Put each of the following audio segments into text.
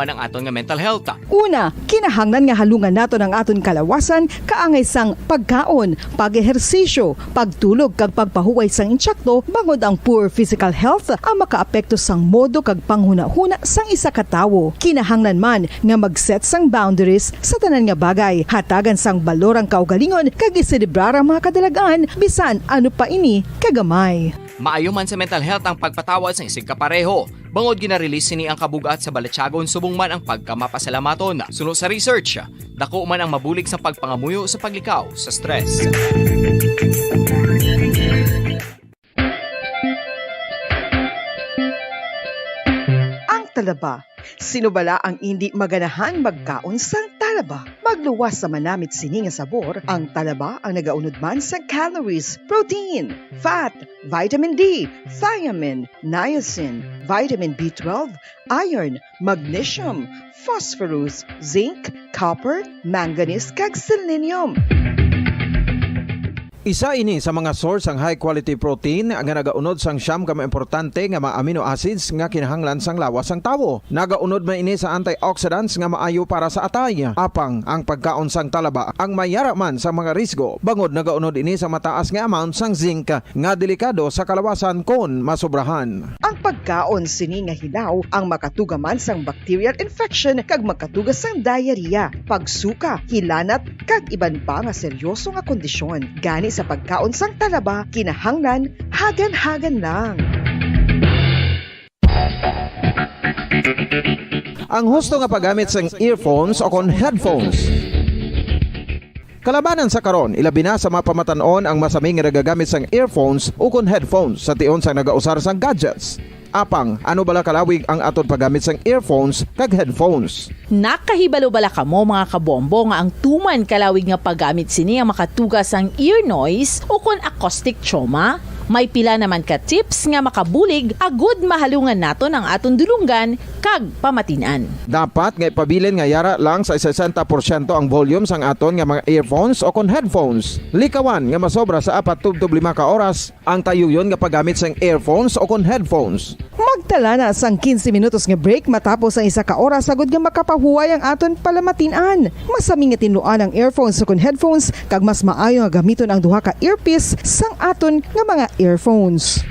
man ang aton nga mental health. Una, kinahanglan nga halungan nato ang aton kalawasan kaangay sang pagkaon, pag-ehersisyo, pagtulog kag pagpahuway sang insyakto bangod ang poor physical health ang makaapekto sang modo kag panghuna-huna sang isa ka tawo. Kinahanglan man nga mag-set sang boundaries sa tanan nga bagay, hatagan sang balor ang kaugalingon kag iselebrar ang mga kadalagan bisan ano pa ini kagamay. Maayo man sa mental health ang pagpatawad sa isig kapareho. Bangod ginarelease ni ang kabugat sa Balatyagon subong man ang pagkamapasalamaton. Suno sa research, dako man ang mabulig sa pagpangamuyo sa paglikaw sa stress. Ang talaba. Sino bala ang hindi maganahan magkaon sang talaba? Magluwas sa manamit sini nga sabor, ang talaba ang nagaunod man sa calories, protein, fat, vitamin D, thiamine, niacin, vitamin B12, iron, magnesium, phosphorus, zinc, copper, manganese kag selenium. Isa ini sa mga source ang high quality protein nga nagaunod sang siyam ka importante nga mga amino acids nga kinahanglan sang lawas sang tawo. Nagaunod man ini sa antioxidants nga maayo para sa atay. Apang ang pagkaon sang talaba ang mayara man sa mga risgo. Bangod nagaunod ini sa mataas nga amount sang zinc nga delikado sa kalawasan kon masobrahan. Ang pagkaon sini nga hilaw ang makatugaman sang bacterial infection kag makatuga sang diarrhea, pagsuka, hilanat kag iban pa nga seryoso nga kondisyon. Gani sa pagkaon sang talaba, kinahanglan hagan-hagan lang. Ang husto nga paggamit sang earphones o kon headphones. Kalabanan sa karon, ilabi na sa mapamatanon ang masaming nga nagagamit sang earphones o kon headphones sa tion sang nagausar sang gadgets. Apang, ano bala kalawig ang aton paggamit sang earphones kag headphones? Nakahibalo bala kamo mga kabombo nga ang tuman kalawig nga paggamit sini ang makatugas ang ear noise o kon acoustic trauma? May pila naman ka tips nga makabulig agud mahalungan naton ang aton dulunggan kag pamatinan. Dapat nga ipabilin nga yara lang sa 60% ang volume sang aton nga mga earphones o kon headphones. Likawan nga masobra sa 4 to 5 ka oras ang tayuyon nga paggamit sang earphones o kon headphones. Magtala na sang 15 minutos nga break matapos ang isa ka oras sagod nga makapahuway ang aton palamatinan. Masami nga tinluan ang earphones o kon headphones kag mas maayo nga gamiton ang duha ka earpiece sang aton nga mga earphones.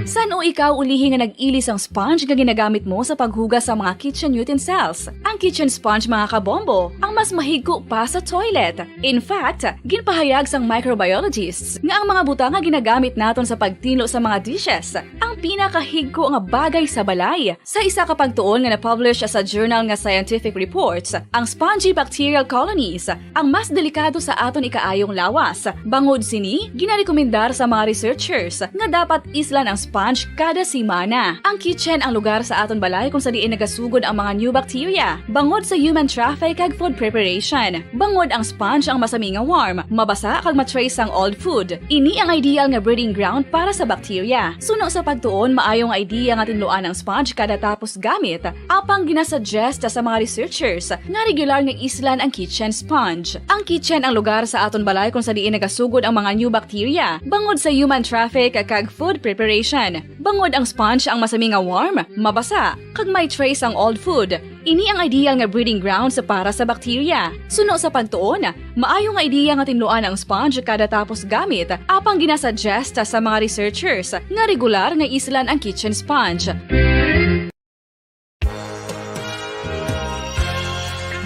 San o ikaw ulihi nga nag-ilis ang sponge nga ginagamit mo sa paghugas sa mga kitchen utensils? Ang kitchen sponge mga kabombo, ang mas mahigko pa sa toilet. In fact, ginpahayag sang microbiologists nga ang mga butang nga ginagamit naton sa pagtinlo sa mga dishes ang pinakahigko nga bagay sa balay. Sa isa ka pagtuon nga na-publish sa journal nga Scientific Reports, ang spongy bacterial colonies ang mas delikado sa aton ikaayong lawas. Bangod sini, ginarekomendar sa mga researchers nga dapat islan ang sponge kada simana. Ang kitchen ang lugar sa aton balay kung sa diin nagasugod ang mga new bacteria. Bangod sa human traffic kag food preparation. Bangod ang sponge ang masami nga warm, mabasa kag matrace ang old food. Ini ang ideal nga breeding ground para sa bacteria. Suno sa pagtuon, maayong idea nga tinluan ang sponge kada tapos gamit. Apang ginasuggest sa mga researchers nga regular nga islan ang kitchen sponge. Ang kitchen ang lugar sa aton balay kung sa diin nagasugod ang mga new bacteria. Bangod sa human traffic kag food preparation. Bangod ang sponge ang masami nga warm, mabasa, kag may trace ang old food. Ini ang ideal nga breeding ground sa para sa bacteria. Suno sa pagtuon, maayong idea nga tinluan ang sponge kada tapos gamit. Apang ginasuggest sa mga researchers nga regular nga islan ang kitchen sponge.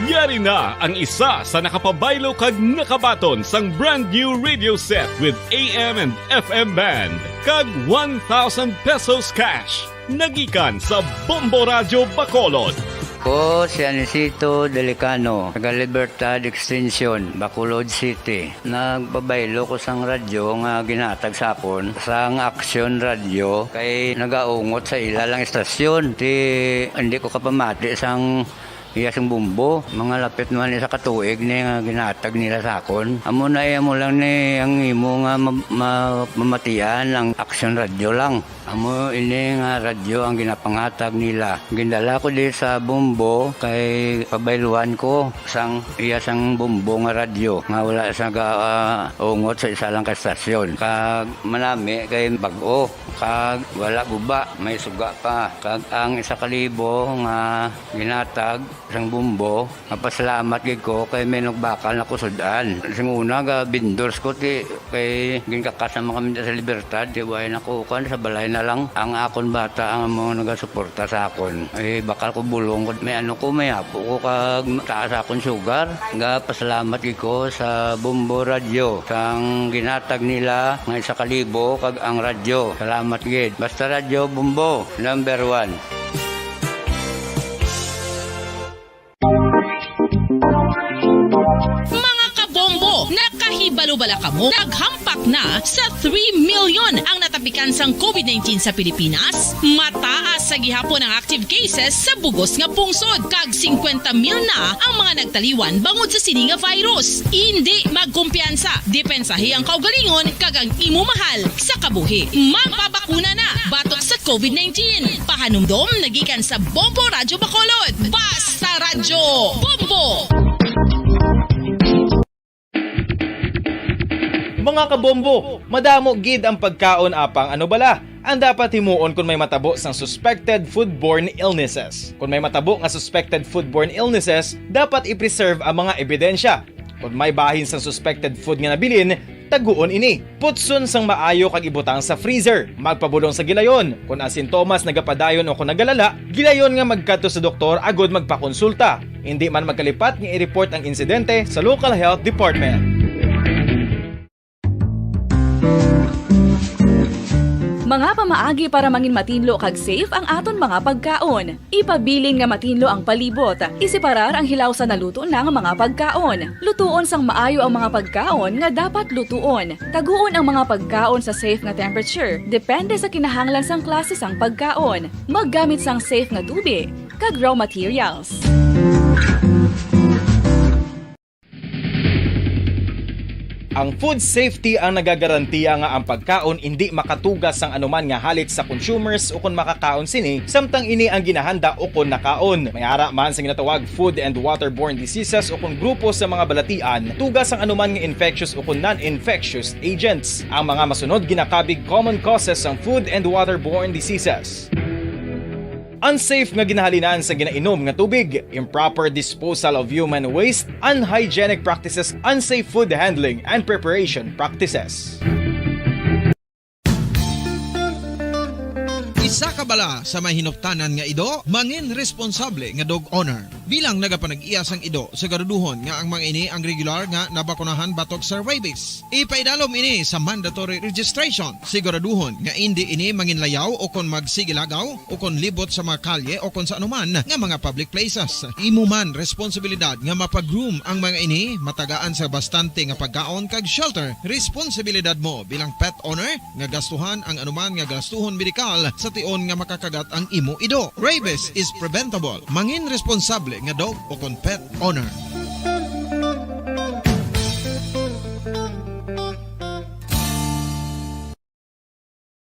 Yari na ang isa sa nakapabaylo kag nakabaton sang brand new radio set with AM and FM band kag 1,000 pesos cash nagikan sa Bombo Radio Bacolod. Ko si Anisito Delicano, taga Libertad Extension, Bacolod City. Nagbabaylo ko sang radyo nga ginatag sapon sang Action Radio kay nagaungot sa ilalang estasyon. Hindi ko kapamati sang iyasang bumbo. Mga lapit man sa katuig ni nga ginatag nila sa akon. Amo na mo lang ni ang imo nga mamatian ang action radio lang. Amo ini nga radyo ang ginapangatag nila. Gindala ko di sa bumbo kay pabayluan ko sang iyasang bumbo nga radyo nga wala sa ungot sa isa lang ka stasyon. Kag manami kay bag-o kag wala guba may suga pa. Kag ang 1,000 nga ginatag sang bumbo napasalamat gid ko kay may nagbakal na kusudan. Sing una ga vendors ko ti kay ginkakasama kami sa Libertad di way nakukan sa balay na lang ang akon bata ang mga nagasuporta sa akon. Bakal ko bulong ko may may apo ko kag taas akon sugar. Nga pasalamat gid ko sa Bumbo Radio sang ginatag nila nga 1,000 kag ang radyo. Salamat gid. Basta Radio Bumbo number 1. Nakahibalo-bala ka mo, naghampak na sa 3 million ang natapikan sang COVID-19 sa Pilipinas. Mataas sa gihapon ang active cases sa bugos nga pungsod. Kag 50 mil na ang mga nagtaliwan bangod sa sini nga virus. Hindi magkumpiyansa. Depensahi ang kaugalingon kag ang imo mahal sa kabuhi. Magpabakuna na batok sa COVID-19. Pahanumdom nagikan sa Bombo Radyo Bacolod. Basta Radyo Bombo! Mga kabombo, madamo gid ang pagkaon apang ano bala. Ang dapat himuon kung may matabo sang suspected foodborne illnesses. Kung may matabo nga suspected foodborne illnesses, dapat i-preserve ang mga ebidensya. Kung may bahin sang suspected food nga nabilin, taguon ini. Putson sang maayo kag ibutang sa freezer. Magpabulong sa gilayon. Kung ang sintomas nagapadayon o kung nagalala, gilayon nga magkadto sa doktor agod magpakonsulta. Hindi man magkalipat nga i-report ang insidente sa local health department. Mga pamaagi para mangin matinlo kag safe ang aton mga pagkaon. Ipabilin nga matinlo ang palibot. Isiparar ang hilaw sa naluto ng mga pagkaon. Lutuon sang maayo ang mga pagkaon nga dapat lutuon. Taguon ang mga pagkaon sa safe nga temperature. Depende sa kinahanglan sang klase sang pagkaon. Maggamit sang safe nga tubig kag raw materials. Ang food safety ang nagagarantiya nga ang pagkaon hindi makatugas sang anuman nga halit sa consumers o kung makakaon sini, samtang ini ang ginahanda o kung nakaon. Mayara man sa ginatawag food and waterborne diseases o kung grupo sa mga balatian, tugas ang anuman nga infectious o kung non-infectious agents. Ang mga masunod ginakabig common causes ng food and waterborne diseases. Unsafe nga ginahalinan sa ginainom nga tubig, improper disposal of human waste, unhygienic practices, unsafe food handling and preparation practices. Isa ka bala sa may hinuptanan nga ido, mangin responsable nga dog owner. Bilang nagapanag-iyas ang ido, siguraduhon nga ang mga ini ang regular nga nabakunahan batok sa rabies. Ipaidalom ini sa mandatory registration. Siguraduhon nga hindi ini manginlayaw o kon magsigilagaw o kon libot sa mga kalye o kon sa anuman nga mga public places. Imo man responsibilidad nga mapag-groom ang mga ini, matagaan sa bastante nga pagkaon kag shelter. Responsibilidad mo bilang pet owner nga gastuhan ang anuman nga gastuhon medikal sa tion nga makakagat ang imo ido. Rabies is preventable. Mangin responsable nga dog o kon pet owner.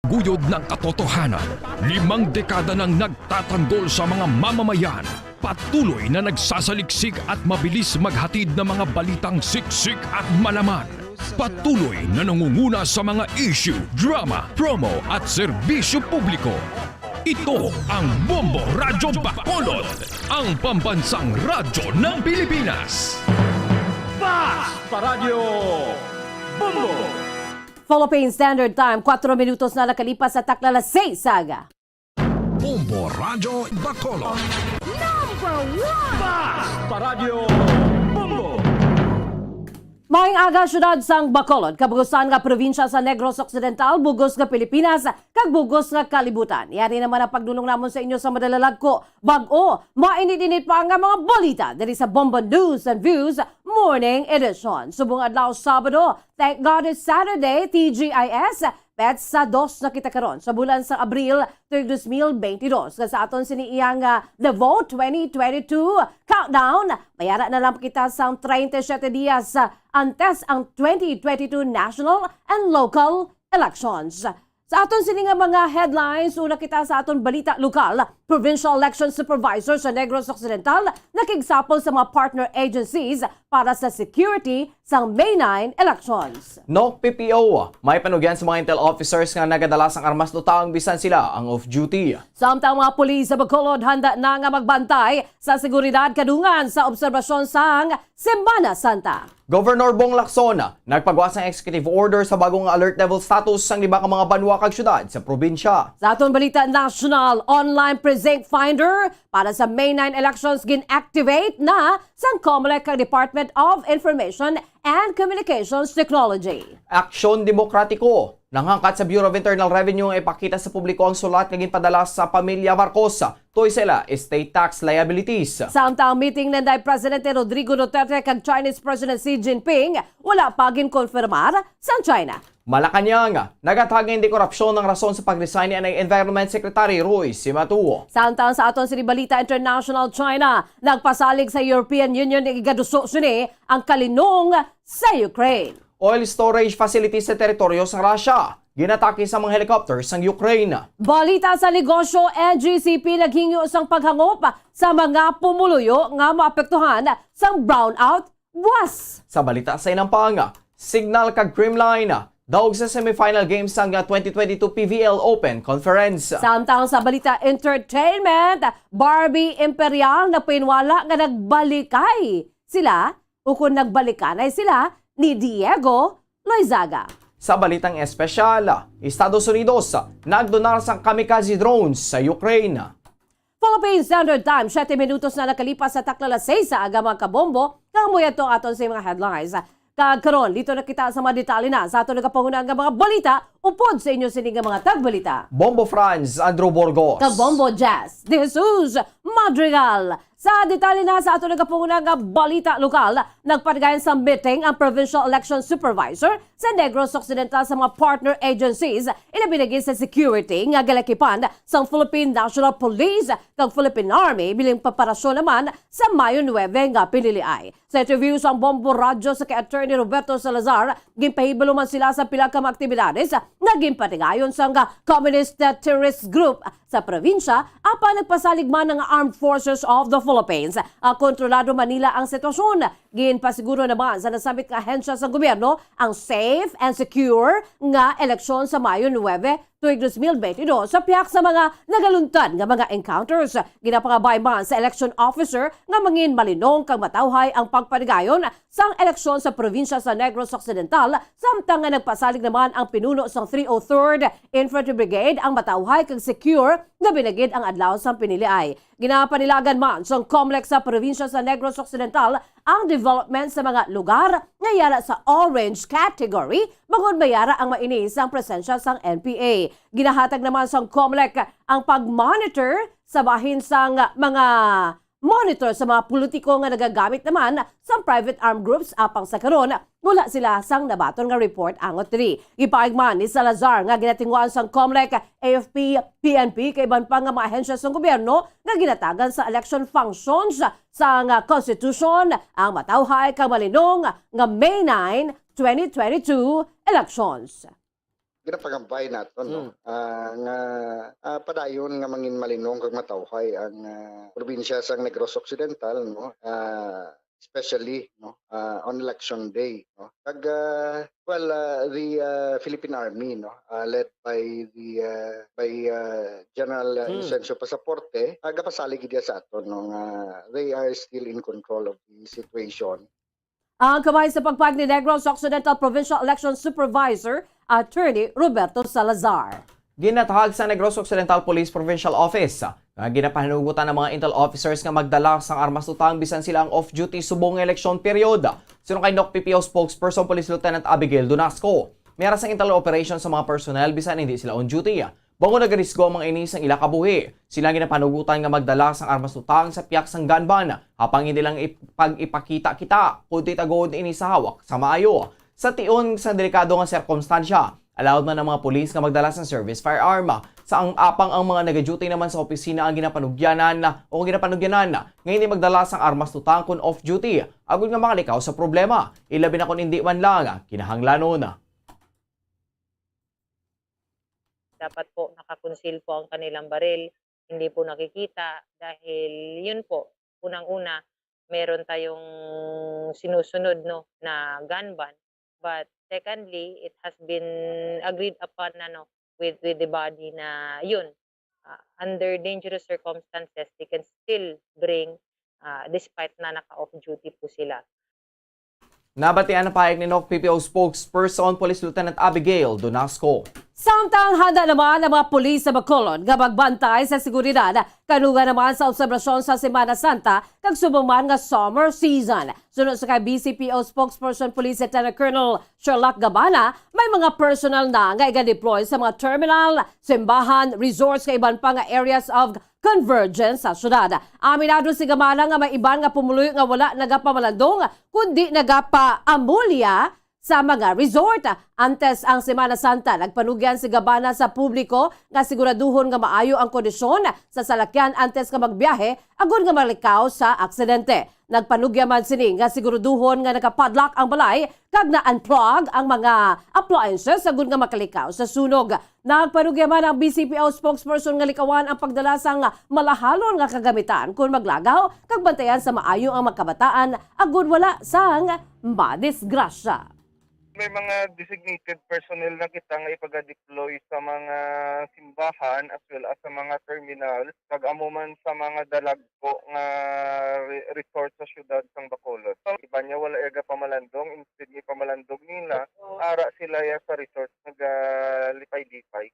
Guyod ng katotohanan, 5 dekada nang nagtatanggol sa mga mamamayan. Patuloy na nagsasaliksik at mabilis maghatid ng mga balitang siksik at malaman. Patuloy na nangunguna sa mga issue, drama, promo at serbisyo publiko. Ito ang Bombo Radyo Bacolod, ang pambansang radyo ng Pilipinas. Basta Radio Bombo! Philippine Standard Time, 4 minutos na nakalipas sa takla alas 6 saga. Bombo Radyo Bacolod. Number 1! Basta Radio Bombo! Maayong aga, syudad sang Bacolod, kabugusan nga probinsya sa Negros Occidental, bugos nga Pilipinas, kag bugos nga kalibutan. Yari naman ang pagdulong namon sa inyo sa madalalag ko. Bag-o, mainit-init pa nga mga balita dali sa Bombo News and Views Morning Edition. Subong adlaw Sabado, thank God it's Saturday, TGIS, petsa 2 na kita karon sa bulan sa Abril tuig 2022. Sa aton siniiyang The Vote 2022 countdown, mayara na lang kita sa 37 dias antes ang 2022 national and local elections. Sa aton sini nga mga headlines, una kita sa aton balita lokal, Provincial Election Supervisor sa Negros Occidental nakigsapol sa mga partner agencies para sa security sa May 9 elections. No PPO, may panugyan sa mga intel officers nga nagadala sang armas do taong bisan sila ang off-duty. Samtang mga pulis sa Bacolod handa na nga magbantay sa seguridad kadungan sa obserbasyon sang Semana Santa. Governor Bong Lacson nagpagawa ng executive order sa bagong alert level status sang liba ka mga banwa kag syudad sa probinsya. Sa aton balita national, online precinct finder para sa May 9 elections gin-activate na sa COMELEC kag Department of Information and Communications Technology. Aksyon Demokratiko nanghangkat sa Bureau of Internal Revenue ang ipakita sa publiko ang sulat nga ginpadala sa pamilya Marcos toy sila estate tax liabilities. Samtang meeting nanday Presidente Rodrigo Duterte kag Chinese President Xi Jinping, wala pa ginkonfirmar sa China. Malacanang, nagatag nga hindi korupsyon ng rason sa pag-resign ni Environment Secretary Roy Simatuo. Samtang sa aton Balita International China, nagpasalig sa European Union ng igaduso sini ang kalinong sa Ukraine. Oil storage facilities sa teritoryo sa Russia. Ginatake sa mga helicopters ng Ukraine. Balita sa negosyo, NGCP naghingi usang paghangop sa mga pumuluyo nga maapektuhan sang brownout buwas. Sa balita sa Inampanga, Signal kag Creamline daog sa semifinal games sang 2022 PVL Open Conference. Samtang sa balita entertainment, Barbie Imperial na pinwala nga nagbalikay sila o kung nagbalikanay sila ni Diego Loizaga. Sa balitang espesyal, Estados Unidos nagdonar sang kamikaze drones sa Ukraine. Philippine Standard Time, 7 minutos na nakalipas sa taklala 6 sa aga mga kabombo. Kamuya to aton sa mga headlines. Karon dito na kita sa mga detalye na sa aton nagapangunang nga mga balita upod sa inyo sining mga tagbalita. Bombo Franz, Andrew Burgos. Kag Bombo Jazz, De Jesus Madrigal. Sa detalye na sa aton nagapangunang nga balita lokal, nagpatigayon sa meeting ang Provincial Election Supervisor sa Negros Occidental sa mga partner agencies ilabinagin sa security nga galakipan sa Philippine National Police kag Philippine Army bilang paparasyon naman sa Mayo 9 nga piniliay. Sa interview sa Bombo Radio sa kay Attorney Roberto Salazar, ginpahibalo man sila sa pila ka mga aktibidades nga ginpatigayon sa Communist Terrorist Group sa probinsya apan nagpasalig man ng Armed Forces of the Philippines. Kontrolado Manila ang sitwasyon. Ginpasiguro naman sa nasabit nga ahensya sa gobyerno ang safe and secure nga eleksyon sa Mayo 9 tuig 2022 sa piyak sa mga nagaluntad nga mga encounters. Ginapangabay man sa election officer nga mangin malinong kang matawhay ang pagpanigayon sang eleksyon sa probinsya sa Negros Occidental samtang nga nagpasalig naman ang pinuno sang 303rd Infantry Brigade ang matawhay kag secure nga binagid ang adlaw sang piniliay. Ginapanilagan man sa COMELEC sa probinsya sa Negros Occidental ang development sa mga lugar nga yara sa orange category bangod mayara ang mainis ang presensya sang NPA. Ginahatag naman sa COMELEC ang pag-monitor sa bahin sang mga monitor sa mga politiko nga nagagamit naman sa private armed groups apang sa karon wala sila sang nabaton nga report angot diri. Gipaigman ni Salazar nga ginatingwaan sang COMELEC, AFP, PNP kay iban pa nga mga ahensya sa gobyerno nga ginatagan sa election functions sa Constitution ang matawhay kag malinong nga May 9, 2022 elections. Ginapagambay nato no nga padayon nga mangin malinong kag matawhay ang probinsya sa Negros Occidental no especially no on election day no kag the Philippine Army no led by General Incencio Pasaporte agapasalig dia sa aton no they are still in control of the situation. Ang kamay sa pagpag ni Negros Occidental Provincial Election Supervisor, Attorney Roberto Salazar. Ginatahag sa Negros Occidental Police Provincial Office nga ginapahanugutan ng mga intel officers nga magdala sang armas utang bisan sila ang off-duty subong election period. Sino kay NOC PPO spokesperson Police Lieutenant Abigail Donasco. Mayara sang intel operation sa mga personnel bisan hindi sila on duty. Bango nagarisgo ang mga inis ang ila kabuhi. Sila ginapanugutan nga magdala sang armas utang sa piyak sang gunban. Hapang hindi lang ipag-ipakita kita kundi tagod ini sa hawak sa maayo. Sa tion sa delikado nga sirkumstansya, Allowed man ang mga pulis nga magdala ng service firearm. Sa ang apang ang mga nag-duty naman sa opisina ang ginapanugyanan na ngayon ay magdala ng armas tutang kung off-duty. Agud nga makalikaw sa problema. Ilabi na kung hindi man lang kinahanglanon. Dapat po nakakonceal po ang kanilang baril, hindi po nakikita dahil yun po, unang-una, meron tayong sinusunod na gun ban. But secondly, it has been agreed upon with the body na yun, under dangerous circumstances, they can still bring despite na naka-off duty po sila. Nabatian ang pahayag ni NOC PPO spokesperson Police Lieutenant Abigail Donasco. Samtang handa naman ang mga pulis sa Bacolod nga magbantay sa seguridad, kanuga naman sa obserbasyon sa Semana Santa kag sumuman nga summer season. Sunod sa kay BCPO spokesperson Police Lieutenant Colonel Sherlock Gabana, may mga personal na nga iga-deploy sa mga terminal, simbahan, resorts kay iban pa nga areas of convergence sa syudad. Aminado si Gabana nga may iban nga pumuloy nga wala nagapamalandong kundi nagapaamulya sa mga resort. Antes ang Semana Santa, nagpanugyan si Gabana sa publiko nga siguraduhon nga maayo ang kondisyon sa salakyan antes nga magbiyahe agud nga malikaw sa aksidente. Nagpanugya man sini nga siguraduhon nga nakapadlock ang balay kag na-unplug ang mga appliances agud nga makalikaw sa sunog. Nagpanugya man ang BCPO spokesperson nga likawan ang pagdala sang malahalon nga kagamitan kung maglagaw kag bantayan sa maayo ang makabataan agud wala sang madisgrasya. May mga designated personnel na kita nga ipag-deploy sa mga simbahan as well as sa mga terminals kag amuman sa mga dalagko nga resort sa syudad sang Bacolod. Iba niya wala ega pamalandong, instead ni pamalandong nila ara sila ya sa resort nagalipay-lipay.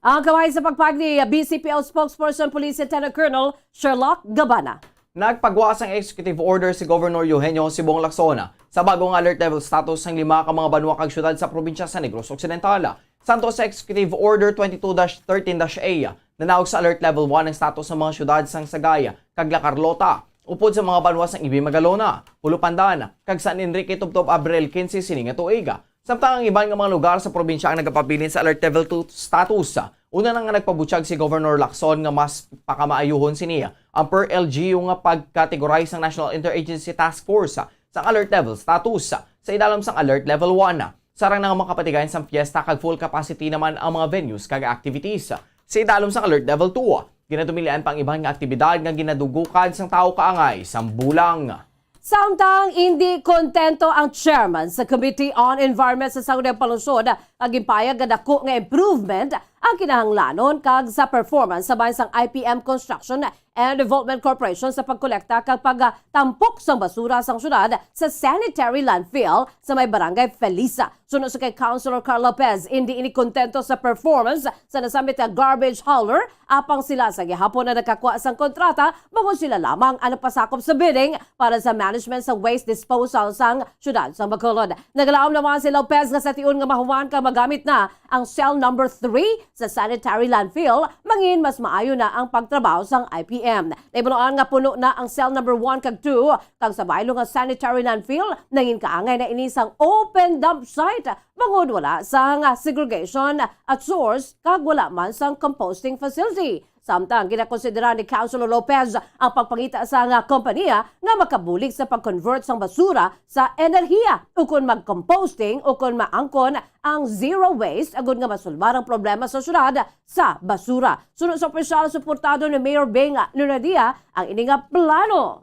Ang kamay sa pagpag ni BCPO spokesperson Police Lieutenant Colonel Sherlock Gabana. Nagpagwaas ang executive order si Governor Eugenio Sibong Lacson sa bagong alert level status ng 5 ka mga banwa kag syudad sa probinsya sa Negros Occidental. Santo sa Executive Order 22-13-A na naog sa alert level 1 ang status ng mga syudad sang Sagaya kag La Carlota. Upod sa mga banwa sang Ibi Magalona, Hulupandan, kag San Enrique Tubtob Abril 15 sining nga tuiga. Samtang ang iban nga mga lugar sa probinsya ang nagapabilin sa alert level 2 status. Una na nga nagpabutyag si Governor Lacson nga mas pakamaayuhon siniya ang per LGU nga pagcategorize ng National Interagency Task Force sa alert level status sa idalam sang alert level 1. Sarang na nga makapatigayan sang fiesta kag full capacity naman ang mga venues kag activities. Sa idalom sang alert level 2, ginatumilian pang ibang nga aktibidad nga ginadugukan sang tao kaangay sang bulang. Samtang hindi kontento ang chairman sa Committee on Environment sa Sangguniang Palusod ang impayag nga dako nga improvement ang kinahanglanon kag sa performance sa bansang IPM Construction and Development Corporation sa pagkolekta kag pagtampok sang basura sang syudad sa sanitary landfill sa may barangay Felisa. Sunod sa kay Councilor Carl Lopez, hindi ini kontento sa performance sa nasamit nga garbage hauler apang sila sa gihapon na nakakuha sang kontrata bangod sila lamang ang napasakop sa bidding para sa management sa waste disposal sang syudad sang Bacolod. Nagalaom naman si Lopez nga sa tiun nga mahuman ka magamit na ang cell number 3 sa sanitary landfill, mangin mas maayo na ang pagtrabaho sang IPM. Naibunuan nga puno na ang cell number 1 kag 2 kag sa baylo nga sanitary landfill, nangin kaangay na inisang open dump site bangod wala sang segregation at source kag wala man sang composting facility. Samtang ginakonsidera ni Councilor Lopez ang pagpangita sa nga kompanya nga makabulig sa pag-convert sang basura sa enerhiya o kung mag-composting o kung maangkon ang zero waste agud nga masulbar ang problema sa syudad sa basura. Sunod sa opisyal suportado ni Mayor Beng Lunadia ang ini nga plano.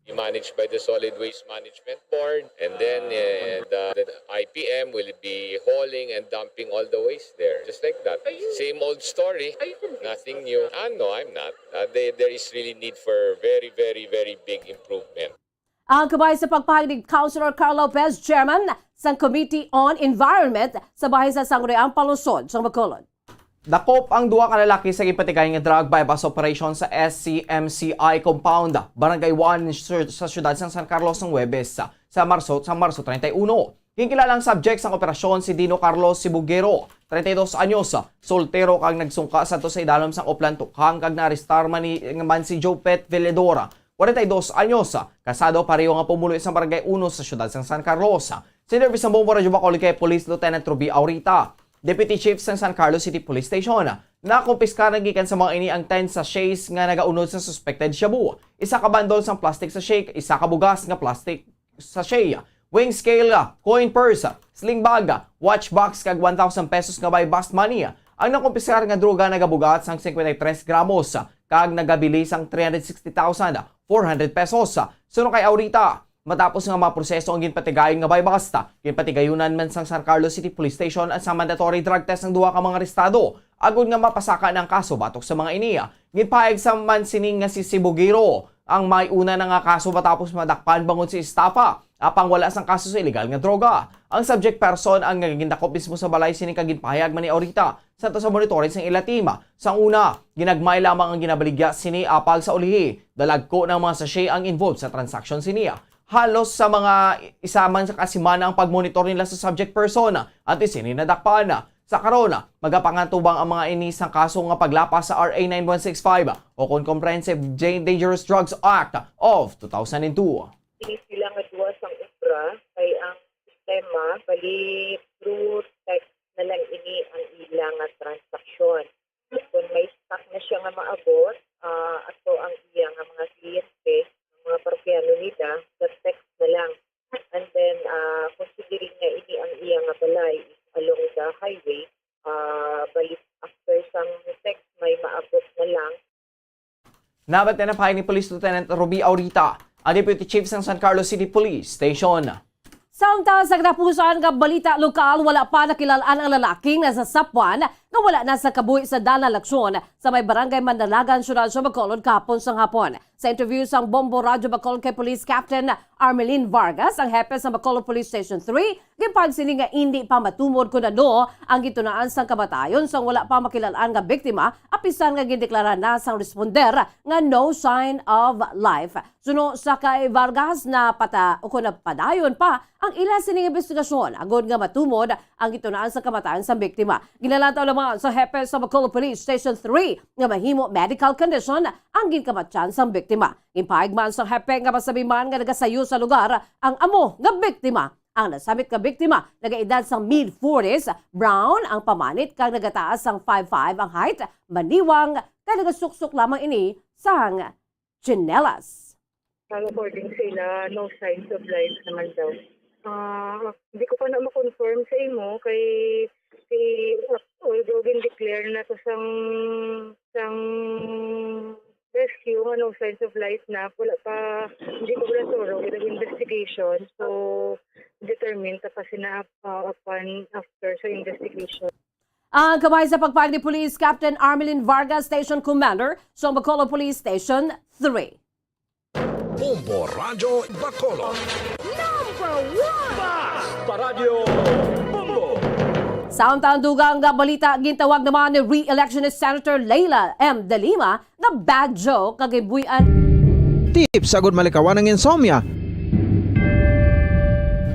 Managed by the Solid Waste Management Board, and then the IPM will be hauling and dumping all the waste there, just like that. Same old story, nothing new. No, I'm not. There is really need for very, very, very big improvement. Ang kabay sa pagpahayag ni Councilor Carl Lopez, Chairman sa Committee on Environment sa bahay sa Sangguniang Palusod sa Bacolod. Dakop ang duwa ka lalaki sa ipatigay nga drug bypass operation sa SCMCI compound, Barangay 1 sa syudad ng San Carlos ng Huwebes sa Marso 31. Kinkilalang subject sa operasyon si Dino Carlos Sibugero, 32 anyos, soltero kag nagsungka sa to sa idalom sang Oplan Tukhang kag naarestar man si Jopet Veledora, 42 anyos, kasado pareho nga pumuloy sa Barangay 1 sa syudad ng San Carlos. Sinervis sa Bombo Radyo Bacolod kay Police Lieutenant Ruby Aurita, Deputy Chief sa San Carlos City Police Station, na kumpiskar gikan sa mga ini ang 10 sachets nga nagaunod sa suspected shabu. Isa ka bandol sang plastic sachet, isa ka bugas nga plastic sachet, weighing scale, coin purse, sling bag, watch box kag 1,000 pesos nga by bust money. Ang nakumpiskar nga droga nagabugat sang 53 gramos kag nagabili sang 360,400 pesos. Suno kay Aurita, matapos nga maproseso ang ginpatigayon nga by basta, ginpatigayunan man sang San Carlos City Police Station at sa mandatory drug test ng duha ka mga arestado. Agud nga mapasaka ng kaso batok sa mga iniya. Ginpahayag sa mansining nga si Sibugiro ang may una na nga kaso matapos madakpan bangon si estafa. Apang wala sang kaso sa illegal nga droga. Ang subject person ang nagindakop mismo sa balay sining kaginpahayag man ni Aurita sa to sa monitoring sang ilatima. Sang una, ginagmay lamang ang ginabaligya sini apal sa ulihi. Dalagko ng mga sachet ang involved sa transaction siniya. Halos sa mga isaman sa kasimana ang pagmonitor nila sa subject person at isini nadakpan na. Sa karona, magapangantubang ang mga inisang kaso nga paglapas sa RA 9165 o Comprehensive Dangerous Drugs Act of 2002. Hindi sila nga duwa sang ubra kay ang sistema bali through text na lang ini ang ilang nga transaksyon. Kung may stock na siya nga maabot, ato ang iya nga mga kliyente, mga parkiyano nila, the text na lang. And then, considering nga ini ang iya nga balay along the highway, balik after some text may maabot na lang. Nabat na napahayag ni Police Lieutenant Ruby Aurita, ang Deputy Chief ng San Carlos City Police Station. Samtang sa katapusan nga balita lokal, wala pa nakilalaan ang lalaking nasa sapwan na wala na sa kabuhi sa Dana Laksyon sa may barangay Mandalagan, syudad sa Bacolod kahapon sang hapon. Sa interview sang Bombo Radyo Bacolod kay Police Captain Armelin Vargas, ang hepe sa Bacolod Police Station 3, gipagsini nga hindi pa matumod kung ano ang gitunaan sang kamatayon sang wala pa makilalaan nga biktima, apisan nga gideklara na sang responder nga no sign of life. Suno sa kay Vargas na padayon pa ang ila sining investigasyon agod nga matumod ang gitunaan sa kamatayon sang biktima. Ginalataw lamang sa hepe sa Bacolod Police Station 3 nga mahimo medical condition ang ginkamatyan sang biktima. Impahayag man sa hepe nga masabi man nga nagasayo sa lugar ang amo nga biktima. Ang nasamit ka biktima, nagaedad sang mid-40s, brown ang pamanit kag nagataas sang 5'5" ang height, maniwang kag nagasuksok lamang ini sang chinelas. According sila, no signs of life naman daw. Hindi ko pa na ma-confirm sa imo kay although declare na to sang rescue nga no signs of life na wala pa, hindi ko wala thorough with the investigation, so determined pa sina upon after sa investigation. Ang kamay sa pagpag ni Police Captain Armelin Vargas, Station Commander sa Bacolod Police Station 3. Bombo Radyo Bacolod. Number 1! Basta Radyo Bombo! Samtang dugang nga balita, gintawag naman ni re-electionist Senator Leila M. De Lima na bad joke kagibuyan. Tips sagud malikawan ng insomnia.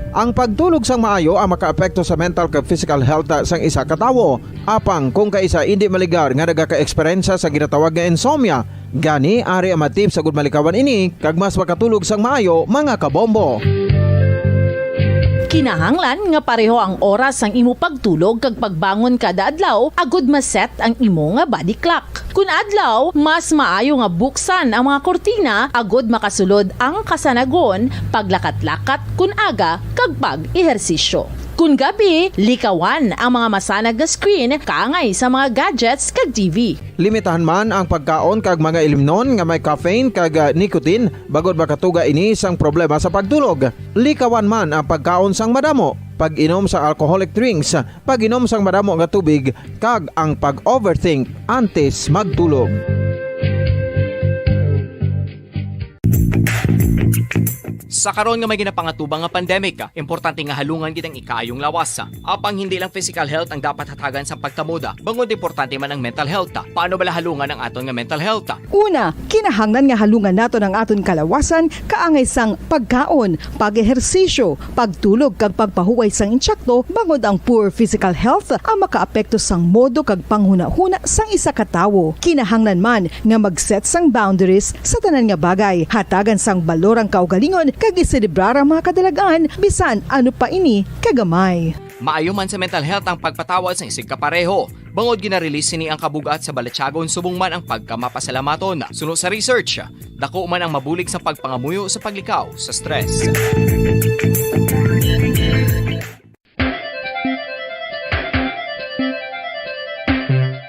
Ang pagtulog sang maayo ang makaapekto sa mental kag physical health sang isa ka tawo. Apang kung kaisa hindi maligar nga nagaka-eksperyensya sa ginatawag nga insomnia, gani ari ang matip sagud malikawan ini kag mas makatulog sang maayo mga kabombo. Kinahanglan nga pareho ang oras ang imo pagtulog kag pagbangon kada adlaw agud maset ang imo nga body clock. Kun adlaw, mas maayo nga buksan ang mga kortina agud makasulod ang kasanagon, paglakat-lakat kun aga kag pag-ehersisyo. Kun gabi, likawan ang mga masanag na screen kaangay sa mga gadgets kag TV. Limitahan man ang pagkaon kag mga ilimnon nga may caffeine kag nicotine bagod makatuga ini sang problema sa pagtulog. Likawan man ang pagkaon sang madamo, pag-inom sa alcoholic drinks, pag-inom sang madamo nga tubig kag ang pag-overthink antes magtulog. Sa karon nga may ginapangatubang nga pandemic, importante nga halungan kitang ikayong lawas. Apang hindi lang physical health ang dapat hatagan sa pagtamuda, bangod importante man ang mental health. Paano bala halungan ang aton nga mental health? Una, kinahanglan nga halungan nato ang aton kalawasan kaangay sang pagkaon, pag-ehersisyo, pagtulog kag pagpahuway sang insyakto bangod ang poor physical health ang makaapekto sang modo kag panghuna-huna sang isa ka tawo. Kinahanglan man nga mag-set sang boundaries sa tanan nga bagay, hatagan sang balorang kaugalingon kag kag iselebrar ang mga kadalagan bisan ano pa ini kagamay. Maayo man sa mental health ang pagpatawad sa isig kapareho. Bangod ginarelease ni ang kabugat sa Balatyagon subong man ang pagkamapasalamaton. Sunod sa research, dako man ang mabulig sa pagpangamuyo sa paglikaw sa stress.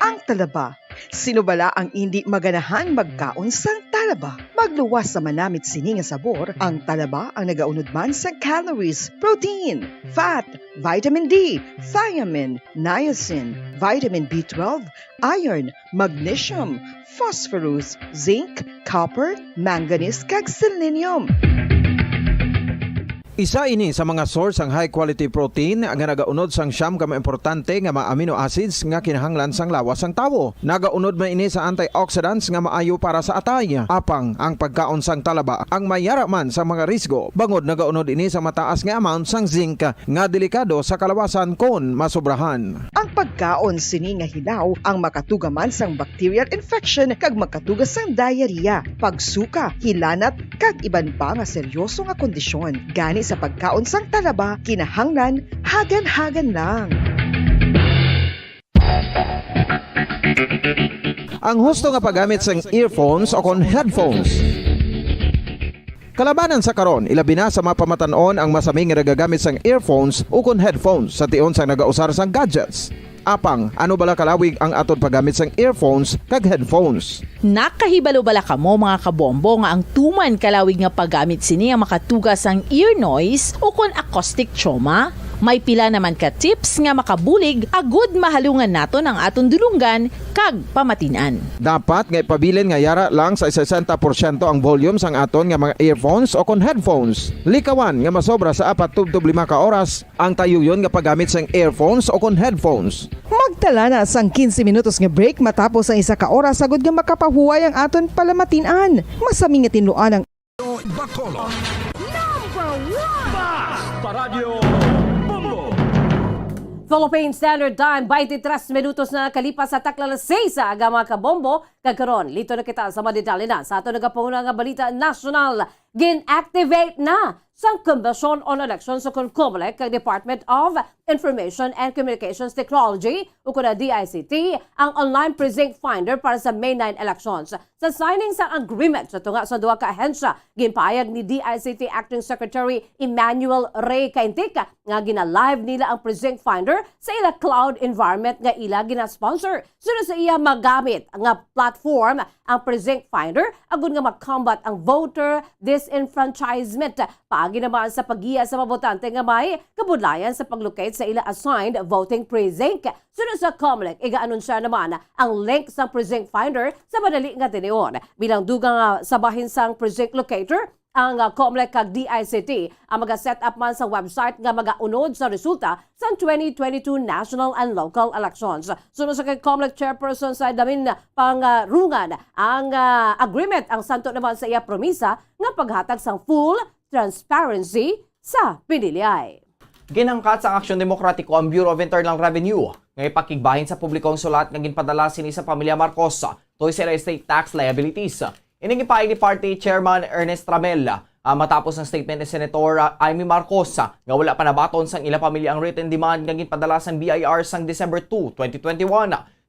Ang talaba. Sino bala ang hindi maganahan magkaon sang talaba? Magluwas sa manamit sini nga sabor, ang talaba ang nagaunod man sa calories, protein, fat, vitamin D, thiamine, niacin, vitamin B12, iron, magnesium, phosphorus, zinc, copper, manganese kag selenium. Isa ini sa mga source ang high quality protein nga nagaunod sang siyam ka importante nga mga amino acids nga kinahanglan sang lawas sang tawo. Nagaunod man ini sa antioxidants nga maayo para sa atay. Apang ang pagkaon sang talaba ang mayara man sa mga risgo. Bangod nagaunod ini sa mataas nga amount sang zinc nga delikado sa kalawasan kon masobrahan. Ang pagkaon sini nga hilaw ang makatugaman sang bacterial infection kag makatugas sang diarrhea, pagsuka, hilanat kag iban pa nga seryoso nga kondisyon. Gani sa pagkaon sang talaba, kinahanglan hagan-hagan lang. Ang husto nga paggamit sang earphones o kon headphones. Kalabanan sa karon, ilabi na sa mapamatanon ang masaming nga nagagamit sang earphones o kon headphones sa tion sang nagausar sang gadgets. Apang, ano bala kalawig ang aton paggamit sang earphones kag headphones? Nakahibalo bala kamo mga kabombo nga ang tuman kalawig nga paggamit sini ang makatugas ang ear noise o kon acoustic trauma? May pila naman ka tips nga makabulig agud mahalungan naton ang aton dulunggan kag pamatinan. Dapat nga ipabilin nga yara lang sa 60% ang volume sang aton nga mga earphones o kon headphones. Likawan nga masobra sa 4-5 ka oras ang tayuyon nga paggamit sang earphones o kon headphones. Magtala na sang 15 minutos nga break matapos ang 1 ka oras agud nga makapahuway ang aton palamatinan. Masami nga tinluan ang Bacolod. Philippine Standard Time, 23 minutos na nakalipas sa takla 6 sa aga mga kabombo. Kagkaroon, lito na kita sa madidali na sa ato nagapunguna nga balita national. Gin-activate na sa Commission on Elections sa COMELEC kag Department of Information and Communications Technology o kuna DICT ang online precinct finder para sa May 9 elections. Sa signing sa agreement sa tunga sa duha ka ahensya, ginpahayag ni DICT Acting Secretary Emmanuel Ray Caintic nga gina-live nila ang precinct finder sa ila cloud environment nga ila gina-sponsor. Sunod sa iya magamit nga platform ang precinct finder agud nga makombat ang voter disenfranchisement. Paagi naman sa paggiya sa mabotante nga may kabudlayan sa paglocate sa ila assigned voting precinct. Sunod sa COMELEC, iga-anunsya naman ang link sa precinct finder sa madali nga tinuon. Bilang dugang sabahin sang precinct locator, ang COMELEC kag DICT ang mag-set up man sa website nga mag-unod sa resulta sa 2022 national and local elections. Sunod sa kay COMELEC chairperson sa damin pangrungan ang agreement ang santo naman sa iya promisa nga paghatag sang full transparency sa PDLI. Ginangkat sa Aksyon Demokratiko ang Bureau of Internal Revenue nga ipakigbahin sa publikong sulat nga ginpadala sini sa pamilya Marcos toy sa estate tax liabilities. Ining ipahayag ni Party Chairman Ernest Ramel matapos ang statement ni Senator Amy Marcos nga wala pa nabaton sang ila pamilya ang written demand nga ginpadala sang BIR sang December 2, 2021.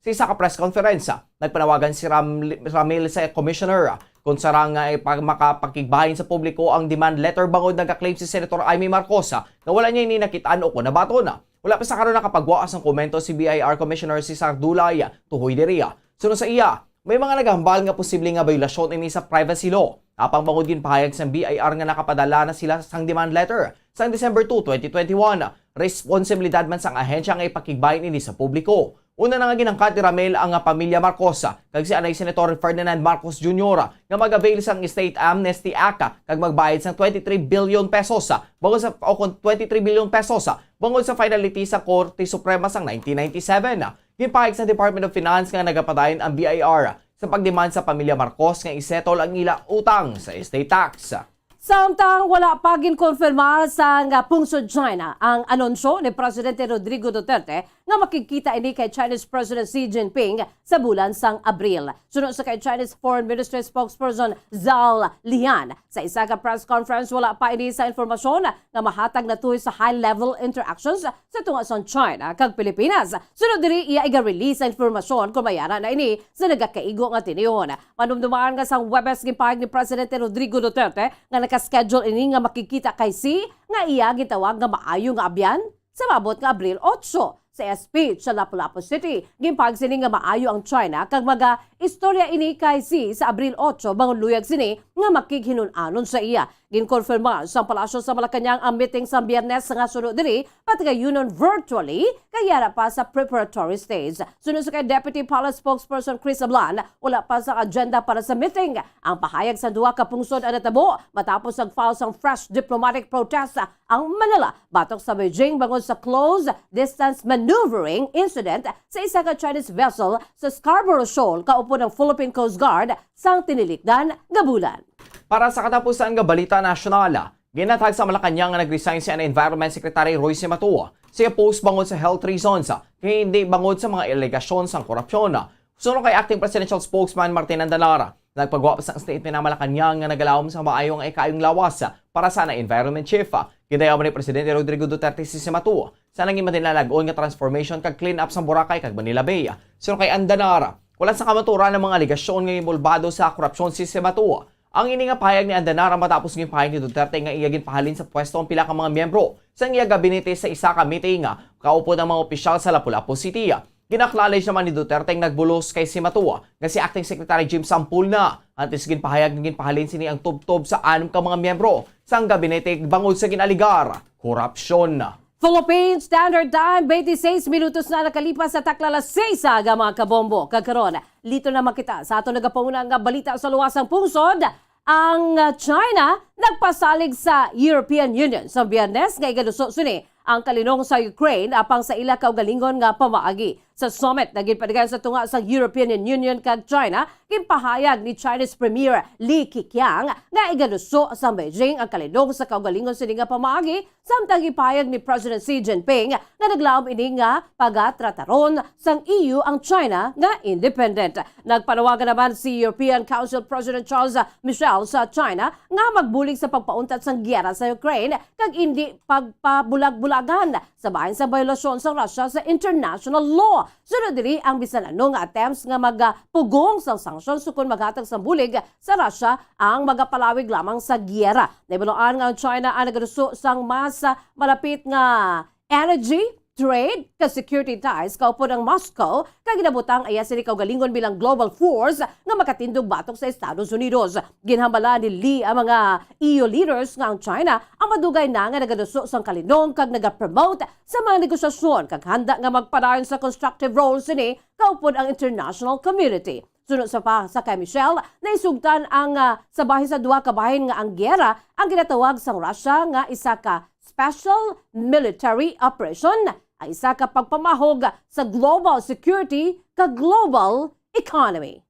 Sa isa ka press conference, nagpanawagan si Ramel sa Commissioner kung sarang makapakigbahin sa publiko ang demand letter bangod nagka-claim si Senator Amy Marcos na wala niya inakitaan o nabaton. Wala pa sa karon nakapagwaas ng komento si BIR Commissioner si Sardulay Tuhoy Deria. Sunod sa iya, may mga naghambal nga posibleng nga violasyon ini sa privacy law. Apang bangod gin pahayag sa BIR nga nakapadala na sila sang demand letter sa December 2, 2021. Responsibilidad man sang ahensya nga ipakigbahin ini sa publiko. Una na nga ginangkat ni Ramel ang pamilya Marcos kag si anay Senator Ferdinand Marcos Jr. nga mag-avail sang State Amnesty Act kag magbayad sang 23 billion pesos bangod sa 23 billion pesos bangod sa finality sa Korte Suprema sang 1997. Ginpahayag sa Department of Finance nga nagapadayon ang BIR sa pagdemand sa pamilya Marcos nga isettle ang ila utang sa estate tax. Samtang wala pa ginkonfirma sa nga pungsod China ang anunsyo ni Presidente Rodrigo Duterte nga makikita ini kay Chinese President Xi Jinping sa bulan sang Abril. Sunod sa kay Chinese Foreign Ministry spokesperson Zhao Lian, sa isa ka press conference wala pa ini sa informasyon nga mahatag na tuloy sa high-level interactions sa tunga sa China kag Pilipinas. Sunod diri iya iga-release sa informasyon kung mayara na ini sa nagakaigo nga tiniyon. Manumdumaan nga sa Webes gipahayag ni Presidente Rodrigo Duterte nga naka-schedule ini nga makikita kay Xi nga iya gitawag nga maayo nga abyan sa mabot nga Abril 8. Sa speech sa Lapu-Lapu City, gimpahayag sini nga maayo ang China kag maga-istorya ini kay Xi sa Abril 8 bangon luyag sini nga makighinon-anon sa iya. Ginkonfirma sa Palasyo sa Malacañang ang meeting sa Biyernes nga sunod diri patgayunon virtually kaya pa sa preparatory stage. Sunod sa kay Deputy Palace spokesperson Chris Ablan, wala pa sa agenda para sa meeting. Ang pahayag sa duha ka pungsod ang natabo matapos nag-file sang fresh diplomatic protest ang Manila batok sa Beijing bangon sa close distance maneuvering incident sa isa ka Chinese vessel sa Scarborough Shoal kaupo ng Philippine Coast Guard sang tinilikdan nga bulan. Para sa katapusan nga balita nasyonal, ginatag sa Malacañang nga nag-resign si Environment Secretary Royce Matua siya post bangod sa health reasons kaya hindi bangod sa mga alegasyon sang korupsyon. Sunod kay Acting Presidential Spokesman Martin Andalara, nagpagawa pa sa statement ng Malacañang nga nagalawom sa maayong ikayong lawas para sa Environment Chief. Gidayawan ni Presidente Rodrigo Duterte si Matua sa nanging madinalagon nga transformation kag clean up sa Boracay kag Manila Bay. Sunod kay Andalara, wala sa kamaturan ng mga alegasyon nga involvado sa korupsyon si Matua. Ang ini nga pahayag ni Andanara matapos ng pahayag ni Duterte nga iyagin pahalin sa pwesto ang pila ka mga miyembro sa iya gabinete sa isa ka meeting kaupo ng mga opisyal sa Lapu-Lapu City. Ginaklalage naman ni Duterte nga nagbulos kay si Matua nga si Acting Secretary Jim Sampul na antes ginpahayag ng ginpahalin sini ang tubtob sa 6 ka mga miyembro sa gabinete bangod sa ginaligar korupsyon. Philippine Standard Time, 26 minutos na nakalipas sa taklalas 6 aga mga kabombo. Kagkaroon, lito na makita sa ato nagapanguna nga balita sa luwasang pungsod. Ang China nagpasalig sa European Union sa Biyernes nga igaluso suni ang kalinong sa Ukraine apang sa ila kaugalingon nga pamaagi. Sa summit na ginpadagan sa tunga sa European Union kag China, ginpahayag ni Chinese Premier Li Keqiang nga igaluso sa Beijing ang kalinong sa kaugalingon sini nga pamaagi samtang gipahayag ni President Xi Jinping nga naglaom ini nga pagatrataron sang EU ang China nga independent. Nagpanawagan naman si European Council President Charles Michel sa China nga magbulig sa pagpauntat sang giyera sa Ukraine kag hindi pagpabulag-bulagan sa bahin sa violasyon sa Russia sa international law. Sunod diri ang bisan ano nga attempts nga magpugong sang sanksyon sukon maghatag sang bulig sa Russia ang magapalawig lamang sa giyera. Nabiloan nga ang China ang nagaduso sang mas malapit nga energy trade ka security ties kaupo ng Moscow kag ginabutang aya sini kaugalingon bilang global force nga makatindog batok sa Estados Unidos. Ginhambala ni Lee ang mga EU leaders nga ang China ang madugay na nga nagaduso sang kalinong kag nagapromote sa mga negosasyon kag handa nga magpadayon sa constructive role sini kaupod ang international community. Sunod sa kay Michelle, naisugtan ang sabahin sa duha ka bahin nga ang giyera ang ginatawag sang Russia nga isa ka special military operation ang isa ka pagpamahog sa global security ka global economy.